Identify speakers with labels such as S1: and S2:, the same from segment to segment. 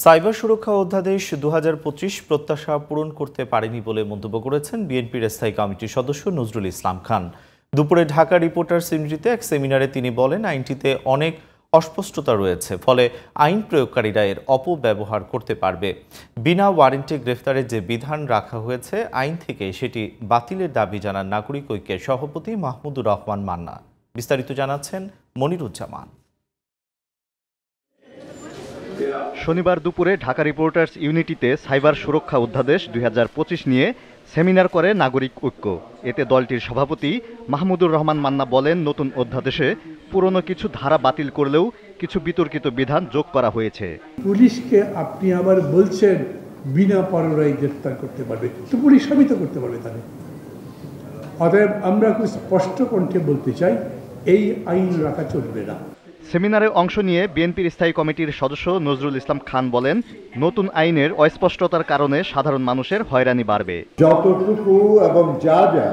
S1: Cyber সুরক্ষা অধ্যাদেশ ২০২৫ প্রত্যাশা পূরণ করতে পারেনি বলে মন্তব্য করেছেন বিএনপির স্থায়ী কমিটির সদস্য নজরুল ইসলাম খান। দুপুরে ঢাকা রিপোর্টার্স ইউনিটিতে এক সেমিনারে তিনি বলেন, আইনটিতে অনেক অস্পষ্টতা রয়েছে, ফলে আইন প্রয়োগকারীরা এর অপব্যবহার করতে পারবে। বিনা ওয়ারেন্টে গ্রেফতারের যে বিধান রাখা হয়েছে আইন থেকে, সেটি বাতিলের দাবি জানান নাগরিক ঐক্যের সভাপতি মাহমুদুর রহমান মান্না। বিস্তারিত জানাচ্ছেন মনিরুজ্জামান।
S2: শনিবার দুপুরে ঢাকা রিপোর্টার্স ইউনিটিতে সাইবার সুরক্ষা অধ্যাদেশ ২০২৫ নিয়ে সেমিনার করে নাগরিক ঐক্য। এতে দলটির সভাপতি মাহমুদুর রহমান মান্না বলেন, নতুন অধ্যাদেশে পুরনো কিছু ধারা বাতিল করলেও কিছু বিতর্কিত বিধান যোগ করা হয়েছে।
S3: পুলিশকে আপনি আবার বলছেন বিনা পরোয়ানায় গ্রেফতার করতে পারবে, তো পুলিশ সবই তো করতে পারবে তাহলে। অতএব আমরা খুব স্পষ্ট কণ্ঠে বলতে চাই, এই আইন রাখা চলবে না।
S2: সেমিনারে অংশ নিয়ে বিএনপির স্থায়ী কমিটির সদস্য নজরুল ইসলাম খান বলেন, নতুন আইনের অস্পষ্টতার কারণে সাধারণ মানুষের হয়রানি বাড়বে।
S4: যতটুকু এবং যা যা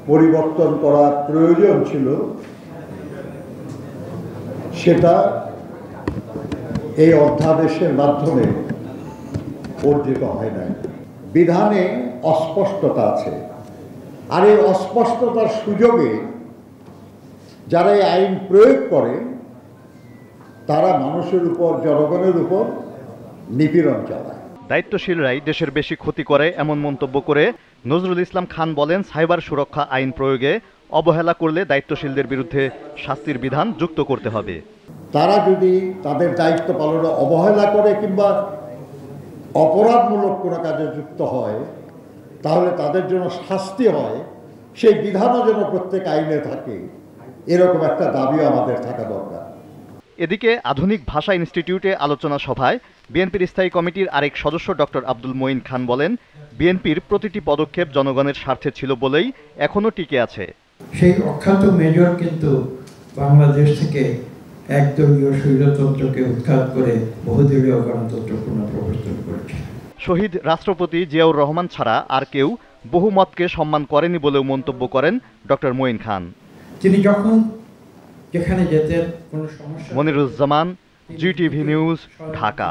S4: পরিবর্তন করার প্রয়োজন ছিল সেটা এই অধ্যাদেশের মাধ্যমে অর্জিত হয় নাই। বিধানে অস্পষ্টতা আছে, আর এই অস্পষ্টতার সুযোগে যারা এই আইন প্রয়োগ করে তারা মানুষের উপর, জনগণের উপর নিপীড়ন চালায়।
S2: দায়িত্বশীলরাই দেশের বেশি ক্ষতি করে এমন মন্তব্য করে নজরুল ইসলাম খান বলেন, সাইবার সুরক্ষা আইন প্রয়োগে অবহেলা করলে দায়িত্বশীলদের বিরুদ্ধে শাস্তির বিধান যুক্ত করতে হবে।
S4: তারা যদি তাদের দায়িত্ব পালনে অবহেলা করে কিংবা অপরাধমূলক কোনো কাজে যুক্ত হয়, তাহলে তাদের জন্য শাস্তি হয়, সেই বিধানও যেন প্রত্যেক আইনে থাকে, এরকম একটা দাবিও আমাদের থাকা দরকার।
S2: এদিকে আধুনিক ভাষা ইনস্টিটিউটে আলোচনা সভায় বিএনপির স্থায়ী কমিটির আরেক সদস্য ডক্টর আব্দুল মঈন খান বলেন, বিএনপির প্রতিটি পদক্ষেপ জনগণের স্বার্থে ছিল বলেই এখনো টিকে আছে।
S5: সেই অখ্যাত মেজর কিন্তু বাংলাদেশ থেকে একদলীয় স্বৈরতন্ত্রকে উৎখাত করে বহুদলীয় গণতন্ত্র পুনঃপ্রবর্তন করেছে।
S2: শহীদ রাষ্ট্রপতি জিয়াউর রহমান ছাড়া আর কেউ বহুমতকে সম্মান করেনি বলেও মন্তব্য করেন ডক্টর মঈন খান।
S5: তিনি যখন যেখানে যেতেন কোনো সমস্যা।
S2: Moniruzzaman, GTV news, Dhaka.